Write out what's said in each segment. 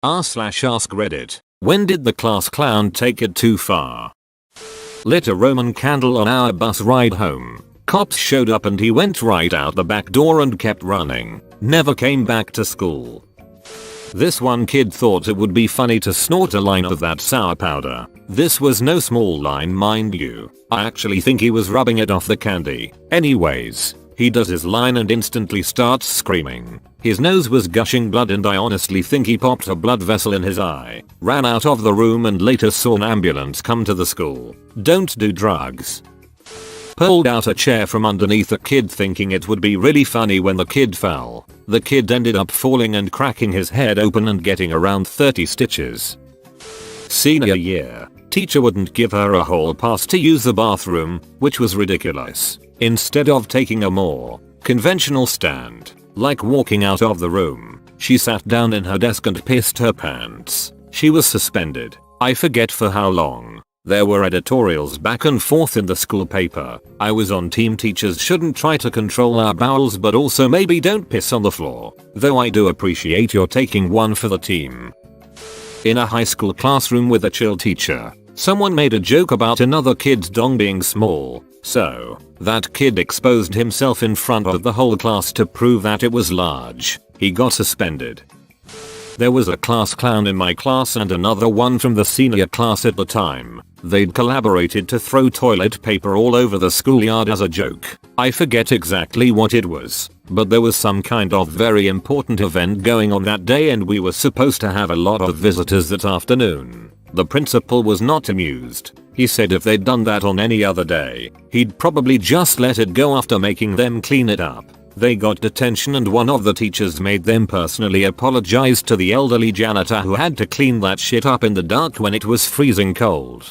r/AskReddit. When did the class clown take it too far? Lit a Roman candle on our bus ride home. Cops showed up and he went right out the back door and kept running. Never came back to school. This one kid thought it would be funny to snort a line of that sour powder. This was no small line, mind you. I actually think he was rubbing it off the candy. Anyways, he does his line and instantly starts screaming. His nose was gushing blood and I honestly think he popped a blood vessel in his eye. Ran out of the room and later saw an ambulance come to the school. Don't do drugs. Pulled out a chair from underneath a kid thinking it would be really funny when the kid fell. The kid ended up falling and cracking his head open and getting around 30 stitches. Senior year, teacher wouldn't give her a hall pass to use the bathroom, which was ridiculous. Instead of taking a more conventional stand, like walking out of the room, she sat down in her desk and pissed her pants. She was suspended. I forget for how long. There were editorials back and forth in the school paper. I was on team teachers shouldn't try to control our bowels but also maybe don't piss on the floor. Though I do appreciate your taking one for the team. In a high school classroom with a chill teacher, someone made a joke about another kid's dong being small. So, that kid exposed himself in front of the whole class to prove that it was large. He got suspended. There was a class clown in my class and another one from the senior class at the time. They'd collaborated to throw toilet paper all over the schoolyard as a joke. I forget exactly what it was, but there was some kind of very important event going on that day and we were supposed to have a lot of visitors that afternoon. The principal was not amused. He said if they'd done that on any other day, he'd probably just let it go after making them clean it up. They got detention and one of the teachers made them personally apologize to the elderly janitor who had to clean that shit up in the dark when it was freezing cold.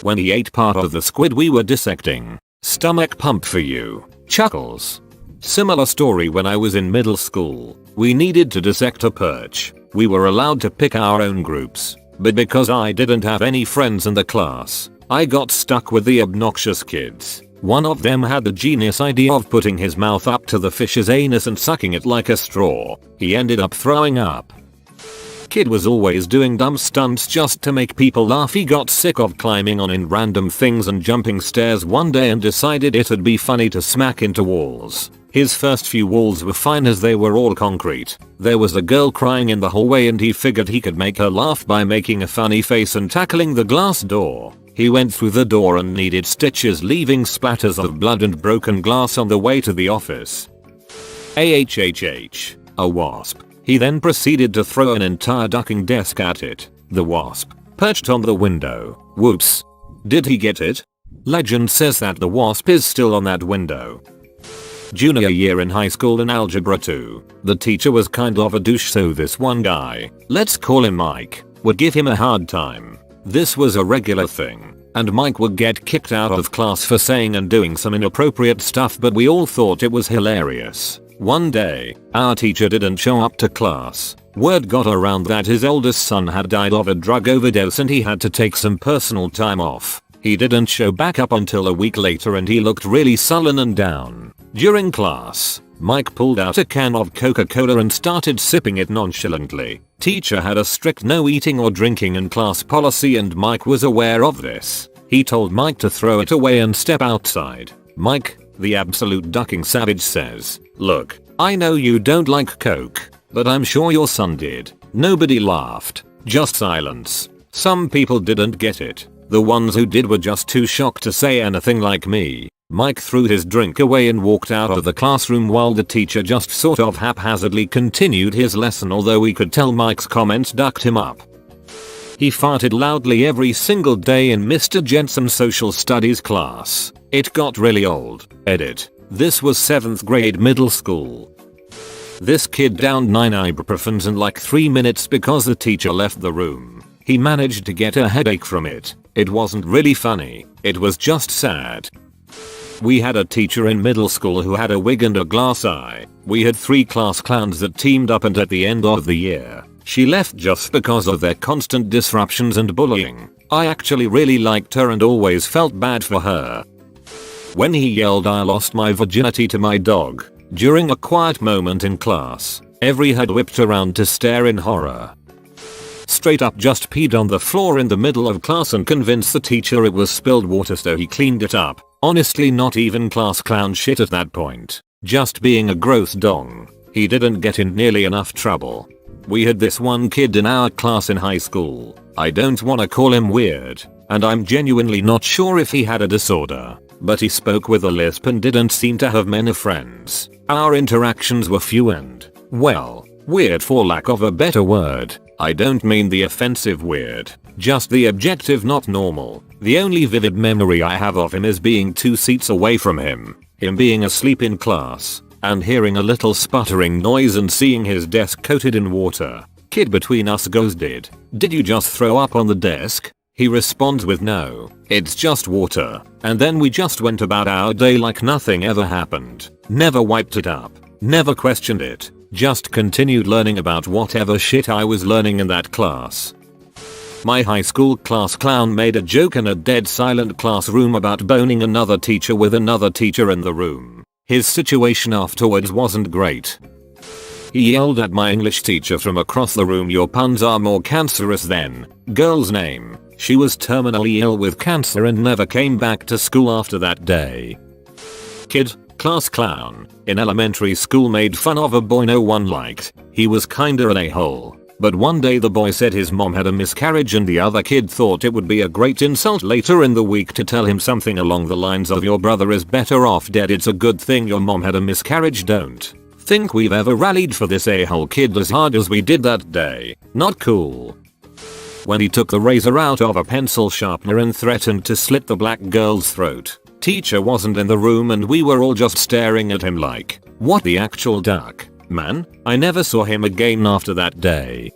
When he ate part of the squid we were dissecting. Stomach pump for you. Chuckles. Similar story when I was in middle school. We needed to dissect a perch. We were allowed to pick our own groups. But because I didn't have any friends in the class, I got stuck with the obnoxious kids. One of them had the genius idea of putting his mouth up to the fish's anus and sucking it like a straw. He ended up throwing up. Kid was always doing dumb stunts just to make people laugh. He got sick of climbing on in random things and jumping stairs one day and decided it'd be funny to smack into walls. His first few walls were fine as they were all concrete. There was a girl crying in the hallway and he figured he could make her laugh by making a funny face and tackling the glass door. He went through the door and needed stitches, leaving splatters of blood and broken glass on the way to the office. AHHH. A wasp. He then proceeded to throw an entire ducking desk at it. The wasp perched on the window. Whoops. Did he get it? Legend says that the wasp is still on that window. Junior year in high school in algebra 2. The teacher was kind of a douche, so this one guy, let's call him Mike, would give him a hard time. This was a regular thing, and Mike would get kicked out of class for saying and doing some inappropriate stuff, but we all thought it was hilarious. One day, our teacher didn't show up to class. Word got around that his oldest son had died of a drug overdose and he had to take some personal time off. He didn't show back up until a week later and he looked really sullen and down. During class, Mike pulled out a can of Coca-Cola and started sipping it nonchalantly. Teacher had a strict no eating or drinking in class policy and Mike was aware of this. He told Mike to throw it away and step outside. Mike, the absolute ducking savage, says, "Look, I know you don't like Coke, but I'm sure your son did." Nobody laughed. Just silence. Some people didn't get it. The ones who did were just too shocked to say anything like me. Mike threw his drink away and walked out of the classroom while the teacher just sort of haphazardly continued his lesson, although we could tell Mike's comments ducked him up. He farted loudly every single day in Mr. Jensen's social studies class. It got really old. Edit. This was 7th grade middle school. This kid downed 9 ibuprofens in like 3 minutes because the teacher left the room. He managed to get a headache from it. It wasn't really funny. It was just sad. We had a teacher in middle school who had a wig and a glass eye. We had 3 class clowns that teamed up and at the end of the year, she left just because of their constant disruptions and bullying. I actually really liked her and always felt bad for her. When he yelled I lost my virginity to my dog during a quiet moment in class, every head whipped around to stare in horror. straight up just peed on the floor in the middle of class and convinced the teacher it was spilled water, so he cleaned it up. Honestly, not even class clown shit at that point. Just being a gross dong. He didn't get in nearly enough trouble. We had this one kid in our class in high school. I don't wanna call him weird, and I'm genuinely not sure if he had a disorder, but he spoke with a lisp and didn't seem to have many friends. Our interactions were few and, well, weird for lack of a better word. I don't mean the offensive weird, just the objective not normal. The only vivid memory I have of him is being 2 seats away from him being asleep in class, and hearing a little sputtering noise and seeing his desk coated in water. Kid between us goes, Did you just throw up on the desk? He responds with, no, it's just water. And then we just went about our day like nothing ever happened. Never wiped it up. Never questioned it. Just continued learning about whatever shit I was learning in that class. My high school class clown made a joke in a dead silent classroom about boning another teacher with another teacher in the room. His situation afterwards wasn't great. He yelled at my English teacher from across the room, your puns are more cancerous than girl's name. She was terminally ill with cancer and never came back to school after that day. Kid, class clown, in elementary school made fun of a boy no one liked. He was kinda an a-hole. But one day the boy said his mom had a miscarriage and the other kid thought it would be a great insult later in the week to tell him something along the lines of, your brother is better off dead, it's a good thing your mom had a miscarriage. Don't think we've ever rallied for this a-hole kid as hard as we did that day. Not cool. When he took the razor out of a pencil sharpener and threatened to slit the black girl's throat. Teacher wasn't in the room and we were all just staring at him like, what the actual duck? Man, I never saw him again after that day.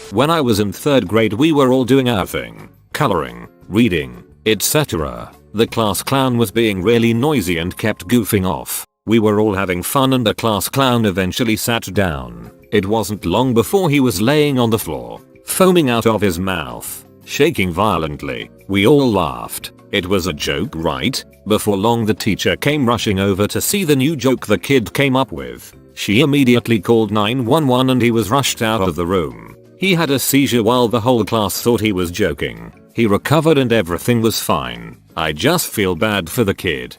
When I was in 3rd grade we were all doing our thing. Coloring, reading, etc. The class clown was being really noisy and kept goofing off. We were all having fun and the class clown eventually sat down. It wasn't long before he was laying on the floor, foaming out of his mouth, shaking violently. We all laughed. It was a joke, right? Before long the teacher came rushing over to see the new joke the kid came up with. She immediately called 911 and he was rushed out of the room. He had a seizure while the whole class thought he was joking. He recovered and everything was fine. I just feel bad for the kid.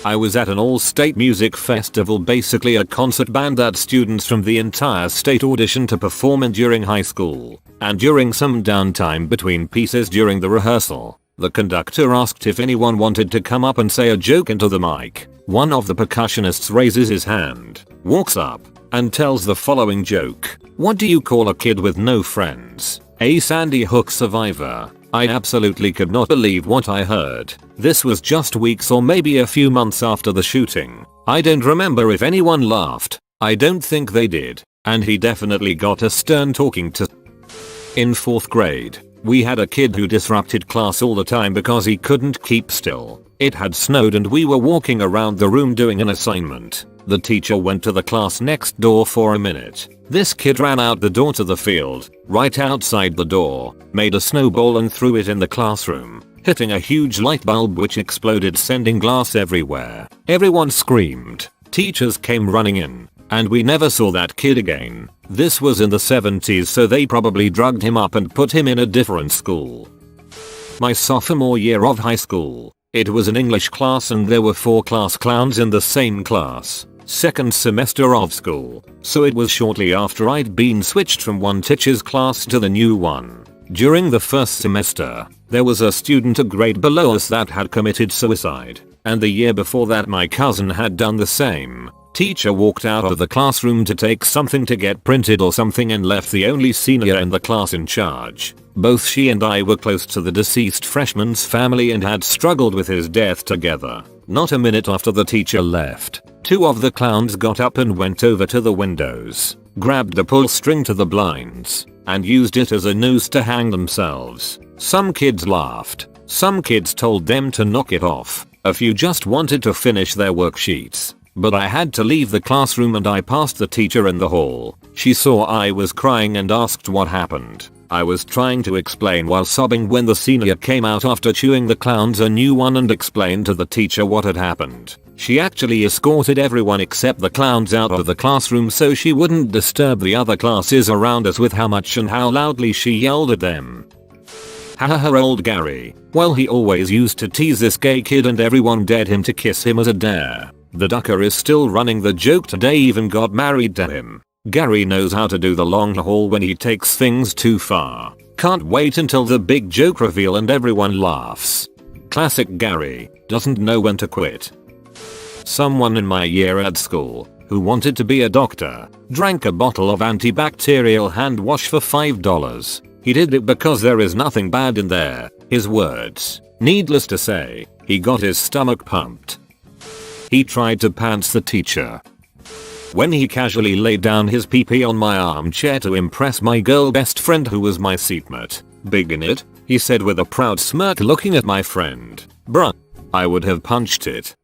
I was at an all-state music festival, basically a concert band that students from the entire state auditioned to perform in during high school. And during some downtime between pieces during the rehearsal, the conductor asked if anyone wanted to come up and say a joke into the mic. One of the percussionists raises his hand, walks up, and tells the following joke. What do you call a kid with no friends? A Sandy Hook survivor. I absolutely could not believe what I heard. This was just weeks or maybe a few months after the shooting. I don't remember if anyone laughed. I don't think they did. And he definitely got a stern talking to. In 4th grade, we had a kid who disrupted class all the time because he couldn't keep still. It had snowed and we were walking around the room doing an assignment. The teacher went to the class next door for a minute. This kid ran out the door to the field, right outside the door, made a snowball and threw it in the classroom, hitting a huge light bulb which exploded, sending glass everywhere. Everyone screamed. Teachers came running in, and we never saw that kid again. This was in the 70s, so they probably drugged him up and put him in a different school. My sophomore year of high school, it was an English class and there were 4 class clowns in the same class. 2nd semester of school, so it was shortly after I'd been switched from one teacher's class to the new one. During the 1st semester, there was a student a grade below us that had committed suicide, and the year before that my cousin had done the same. Teacher walked out of the classroom to take something to get printed or something and left the only senior in the class in charge. Both she and I were close to the deceased freshman's family and had struggled with his death together. Not a minute after the teacher left, 2 of the clowns got up and went over to the windows, grabbed the pull string to the blinds, and used it as a noose to hang themselves. Some kids laughed. Some kids told them to knock it off. A few just wanted to finish their worksheets. but I had to leave the classroom and I passed the teacher in the hall. She saw I was crying and asked what happened. I was trying to explain while sobbing when the senior came out after chewing the clowns a new one and explained to the teacher what had happened. She actually escorted everyone except the clowns out of the classroom so she wouldn't disturb the other classes around us with how much and how loudly she yelled at them. Haha, old Gary. Well, he always used to tease this gay kid and everyone dared him to kiss him as a dare. The ducker is still running the joke today, even got married to him. Gary knows how to do the long haul when he takes things too far. Can't wait until the big joke reveal and everyone laughs. Classic Gary, doesn't know when to quit. Someone in my year at school, who wanted to be a doctor, drank a bottle of antibacterial hand wash for $5. He did it because there is nothing bad in there, his words. Needless to say, he got his stomach pumped. He tried to pants the teacher when he casually laid down his pee-pee on my armchair to impress my girl best friend who was my seatmate. Big in it, he said with a proud smirk looking at my friend. Bruh. I would have punched it.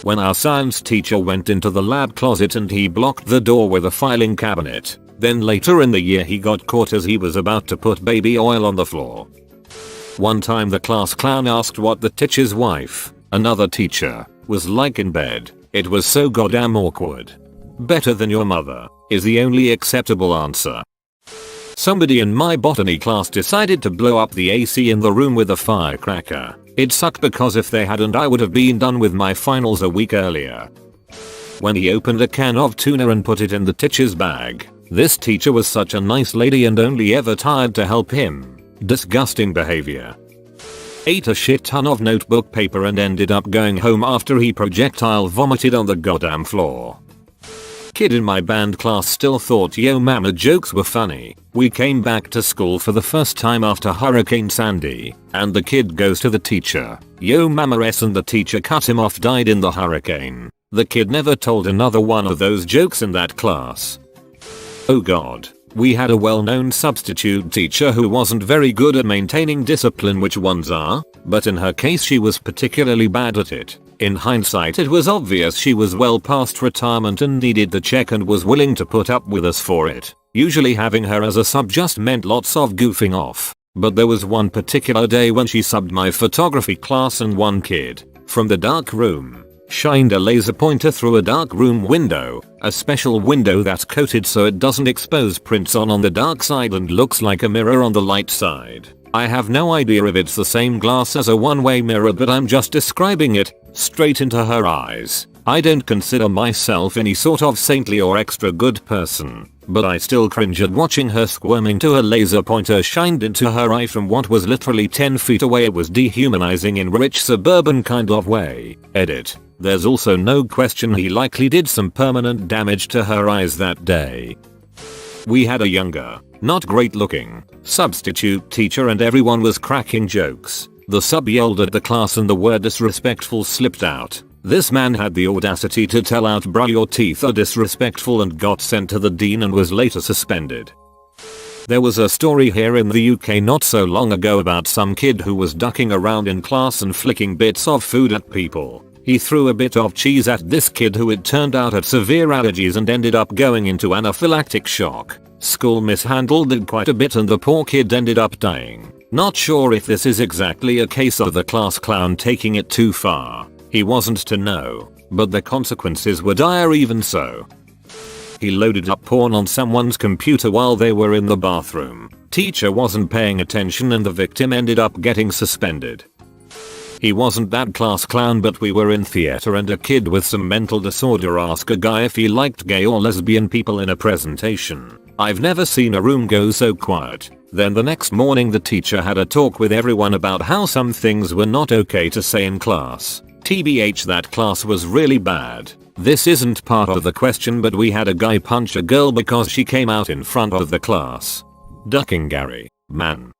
When our science teacher went into the lab closet and he blocked the door with a filing cabinet. Then later in the year he got caught as he was about to put baby oil on the floor. One time the class clown asked what the teacher's wife, another teacher, was like in bed. It was so goddamn awkward. Better than your mother is the only acceptable answer. Somebody in my botany class decided to blow up the AC in the room with a firecracker. It sucked because if they hadn't I would have been done with my finals a week earlier. When he opened a can of tuna and put it in the teacher's bag. This teacher was such a nice lady and only ever tired to help him. Disgusting behavior. Ate a shit ton of notebook paper and ended up going home after he projectile vomited on the goddamn floor. Kid in my band class still thought Yo Mama jokes were funny. We came back to school for the first time after Hurricane Sandy, and the kid goes to the teacher. Yo Mama s and the teacher cut him off, died in the hurricane. The kid never told another one of those jokes in that class. Oh god. We had a well-known substitute teacher who wasn't very good at maintaining discipline, which ones are, but in her case she was particularly bad at it. In hindsight it was obvious she was well past retirement and needed the check and was willing to put up with us for it. Usually having her as a sub just meant lots of goofing off. But there was one particular day when she subbed my photography class and one kid, from the dark room, shined a laser pointer through a dark room window, a special window that's coated so it doesn't expose prints on the dark side and looks like a mirror on the light side. I have no idea if it's the same glass as a one-way mirror, but I'm just describing it, straight into her eyes. I don't consider myself any sort of saintly or extra good person, but I still cringe at watching her squirming to a laser pointer shined into her eye from what was literally 10 feet away. It was dehumanizing in a rich suburban kind of way. Edit. There's also no question he likely did some permanent damage to her eyes that day. We had a younger, not great looking, substitute teacher and everyone was cracking jokes. The sub yelled at the class and the word disrespectful slipped out. This man had the audacity to tell out, "Bruh, your teeth are disrespectful," and got sent to the dean and was later suspended. There was a story here in the UK not so long ago about some kid who was ducking around in class and flicking bits of food at people. He threw a bit of cheese at this kid who it turned out had severe allergies and ended up going into anaphylactic shock. School mishandled it quite a bit and the poor kid ended up dying. Not sure if this is exactly a case of the class clown taking it too far. He wasn't to know, but the consequences were dire even so. He loaded up porn on someone's computer while they were in the bathroom. Teacher wasn't paying attention and the victim ended up getting suspended. He wasn't that class clown, but we were in theater and a kid with some mental disorder asked a guy if he liked gay or lesbian people in a presentation. I've never seen a room go so quiet. Then the next morning the teacher had a talk with everyone about how some things were not okay to say in class. TBH, that class was really bad. This isn't part of the question, but we had a guy punch a girl because she came out in front of the class. Ducking Gary, man.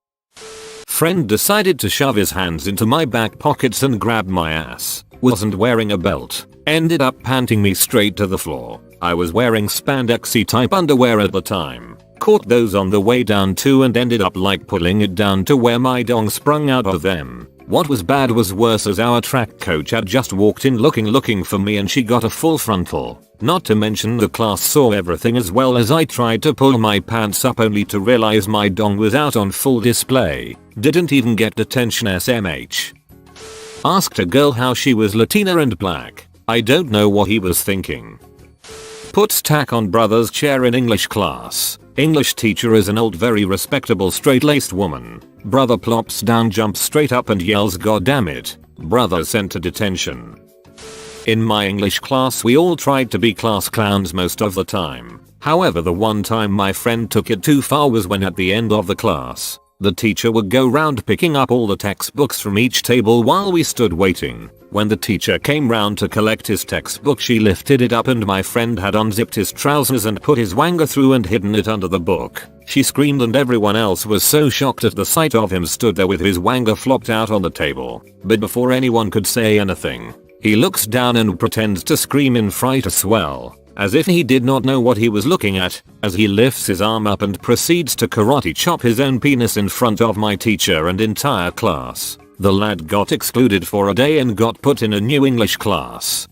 Friend decided to shove his hands into my back pockets and grab my ass. Wasn't wearing a belt. Ended up panting me straight to the floor. I was wearing spandexy type underwear at the time. Caught those on the way down too and ended up like pulling it down to where my dong sprung out of them. What was bad was worse, as our track coach had just walked in looking for me and she got a full frontal. Not to mention the class saw everything as well as I tried to pull my pants up only to realize my dong was out on full display. Didn't even get detention SMH. Asked a girl how she was Latina and black. I don't know what he was thinking. Puts tack on brother's chair in English class. English teacher is an old, very respectable, straight-laced woman. Brother plops down, jumps straight up and yells, "God damn it." Brother sent to detention. In my English class we all tried to be class clowns most of the time. However, the one time my friend took it too far was when at the end of the class, the teacher would go round picking up all the textbooks from each table while we stood waiting. When the teacher came round to collect his textbook, she lifted it up and my friend had unzipped his trousers and put his wanga through and hidden it under the book. She screamed and everyone else was so shocked at the sight of him stood there with his wanga flopped out on the table. But before anyone could say anything, he looks down and pretends to scream in fright as well, as if he did not know what he was looking at, as he lifts his arm up and proceeds to karate chop his own penis in front of my teacher and entire class. The lad got excluded for a day and got put in a new English class.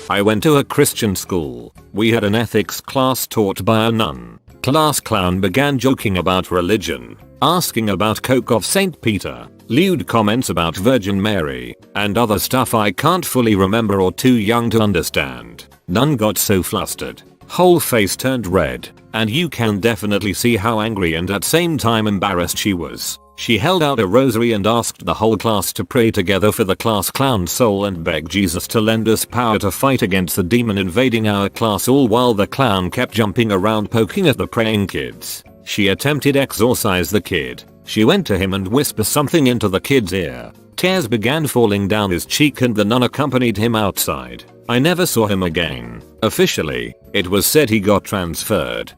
I went to a Christian school. We had an ethics class taught by a nun. Class clown began joking about religion, asking about Coke of St. Peter, lewd comments about Virgin Mary, and other stuff I can't fully remember or too young to understand. Nun got so flustered, whole face turned red, and you can definitely see how angry and at same time embarrassed she was. She held out a rosary and asked the whole class to pray together for the class clown's soul and beg Jesus to lend us power to fight against the demon invading our class, all while the clown kept jumping around poking at the praying kids. She attempted exorcise the kid. She went to him and whispered something into the kid's ear. Tears began falling down his cheek and the nun accompanied him outside. I never saw him again. Officially, it was said he got transferred.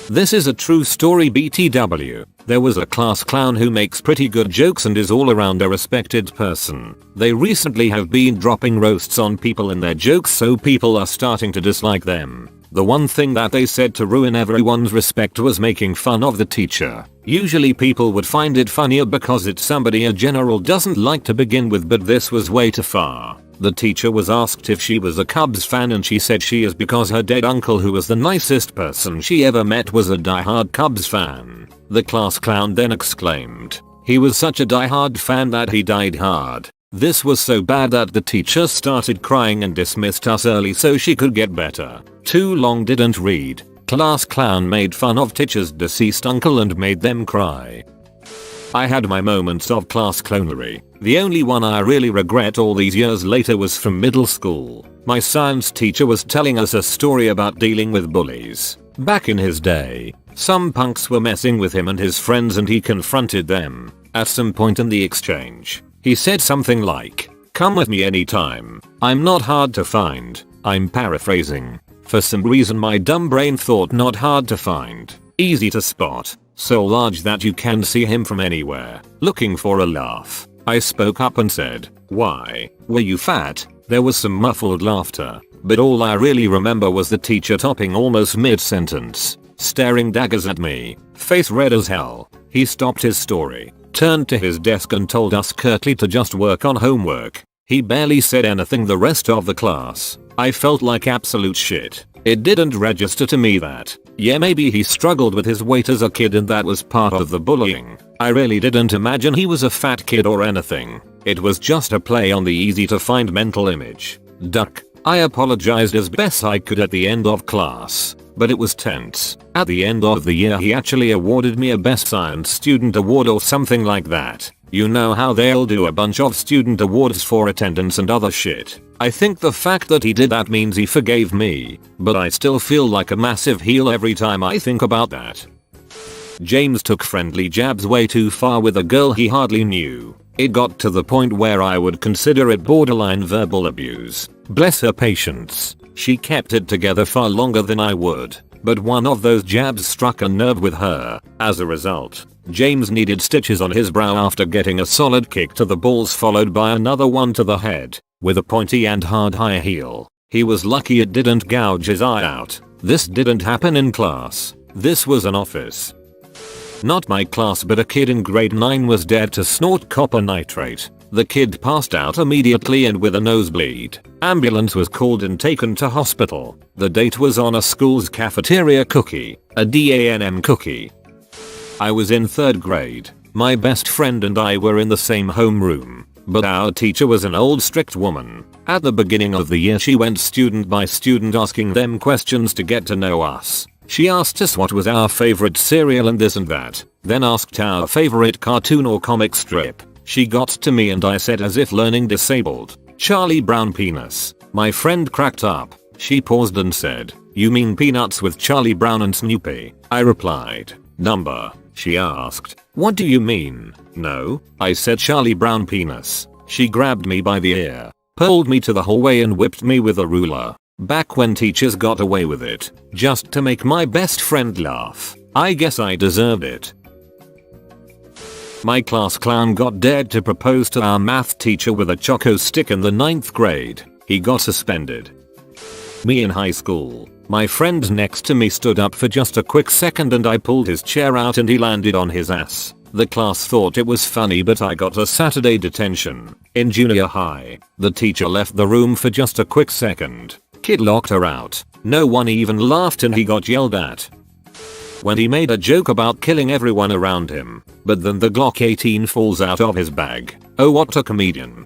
This is a true story BTW. There was a class clown who makes pretty good jokes and is all around a respected person. They recently have been dropping roasts on people in their jokes, so people are starting to dislike them. The one thing that they said to ruin everyone's respect was making fun of the teacher. Usually people would find it funnier because it's somebody a general doesn't like to begin with, but this was way too far. The teacher was asked if she was a Cubs fan and she said she is because her dead uncle, who was the nicest person she ever met, was a diehard Cubs fan. The class clown then exclaimed, "He was such a diehard fan that he died hard." This was so bad that the teacher started crying and dismissed us early so she could get better. Too long didn't read. Class clown made fun of teacher's deceased uncle and made them cry. I had my moments of class clownery. The only one I really regret all these years later was from middle school. My science teacher was telling us a story about dealing with bullies. Back in his day, some punks were messing with him and his friends and he confronted them. At some point in the exchange, he said something like, "Come with me anytime. I'm not hard to find." I'm paraphrasing. For some reason my dumb brain thought not hard to find, easy to spot, so large that you can see him from anywhere. Looking for a laugh, I spoke up and said, "Why, were you fat?" There was some muffled laughter, but all I really remember was the teacher topping almost mid-sentence, staring daggers at me, face red as hell. He stopped his story, turned to his desk and told us curtly to just work on homework. He barely said anything the rest of the class. I felt like absolute shit. It didn't register to me that, yeah, maybe he struggled with his weight as a kid and that was part of the bullying. I really didn't imagine he was a fat kid or anything. It was just a play on the easy to find mental image. Duck. I apologized as best I could at the end of class, but it was tense. At the end of the year he actually awarded me a Best Science Student Award or something like that. You know how they'll do a bunch of student awards for attendance and other shit. I think the fact that he did that means he forgave me, but I still feel like a massive heel every time I think about that. James took friendly jabs way too far with a girl he hardly knew. It got to the point where I would consider it borderline verbal abuse. Bless her patience. She kept it together far longer than I would, but one of those jabs struck a nerve with her. As a result, James needed stitches on his brow after getting a solid kick to the balls followed by another one to the head, with a pointy and hard high heel. He was lucky it didn't gouge his eye out. This didn't happen in class. This was an office. Not my class, but a kid in grade 9 was dead to snort copper nitrate. The kid passed out immediately and with a nosebleed. Ambulance was called and taken to hospital. The date was on a school's cafeteria cookie, a DANM cookie. I was in 3rd grade. My best friend and I were in the same homeroom, but our teacher was an old strict woman. At the beginning of the year she went student by student asking them questions to get to know us. She asked us what was our favorite cereal and this and that, then asked our favorite cartoon or comic strip. She got to me and I said as if learning disabled, "Charlie Brown penis." My friend cracked up. She paused and said, "You mean peanuts with Charlie Brown and Snoopy?" I replied, "Number." She asked, "What do you mean?" "No," I said, "Charlie Brown penis." She grabbed me by the ear, pulled me to the hallway and whipped me with a ruler. Back when teachers got away with it, just to make my best friend laugh. I guess I deserved it. My class clown got dared to propose to our math teacher with a choco stick in the 9th grade. He got suspended. Me in high school. My friend next to me stood up for just a quick second and I pulled his chair out and he landed on his ass. The class thought it was funny, but I got a Saturday detention. In junior high, the teacher left the room for just a quick second. Kid locked her out. No one even laughed and he got yelled at when he made a joke about killing everyone around him, but then the Glock 18 falls out of his bag. Oh, what a comedian.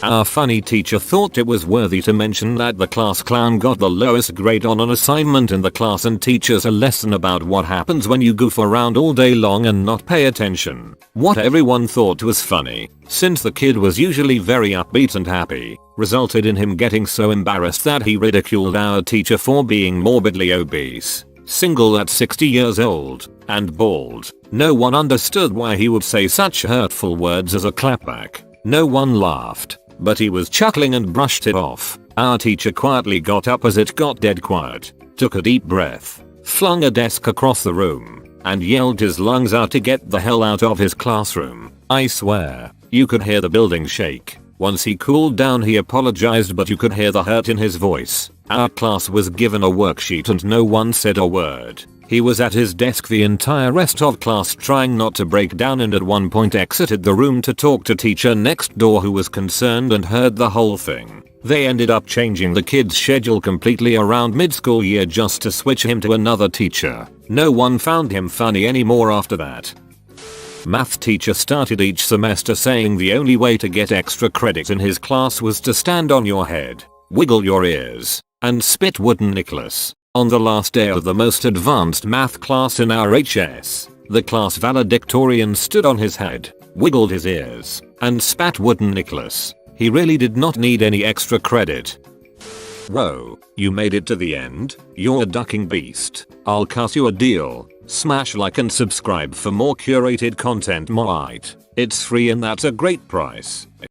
Our funny teacher thought it was worthy to mention that the class clown got the lowest grade on an assignment in the class and teaches a lesson about what happens when you goof around all day long and not pay attention. What everyone thought was funny, since the kid was usually very upbeat and happy, resulted in him getting so embarrassed that he ridiculed our teacher for being morbidly obese, single at 60 years old, and bald. No one understood why he would say such hurtful words as a clapback. No one laughed, but he was chuckling and brushed it off. Our teacher quietly got up as it got dead quiet, took a deep breath, flung a desk across the room, and yelled his lungs out to get the hell out of his classroom. I swear, you could hear the building shake. Once he cooled down he apologized, but you could hear the hurt in his voice. Our class was given a worksheet and no one said a word. He was at his desk the entire rest of class trying not to break down and at one point exited the room to talk to teacher next door who was concerned and heard the whole thing. They ended up changing the kid's schedule completely around mid-school year just to switch him to another teacher. No one found him funny anymore after that. Math teacher started each semester saying the only way to get extra credit in his class was to stand on your head, wiggle your ears, and spit wooden nickels. On the last day of the most advanced math class in our HS, the class valedictorian stood on his head, wiggled his ears, and spat wooden nickels. He really did not need any extra credit. Whoa, you made it to the end? You're a ducking beast. I'll cut you a deal. Smash like and subscribe for more curated content. It's free and that's a great price.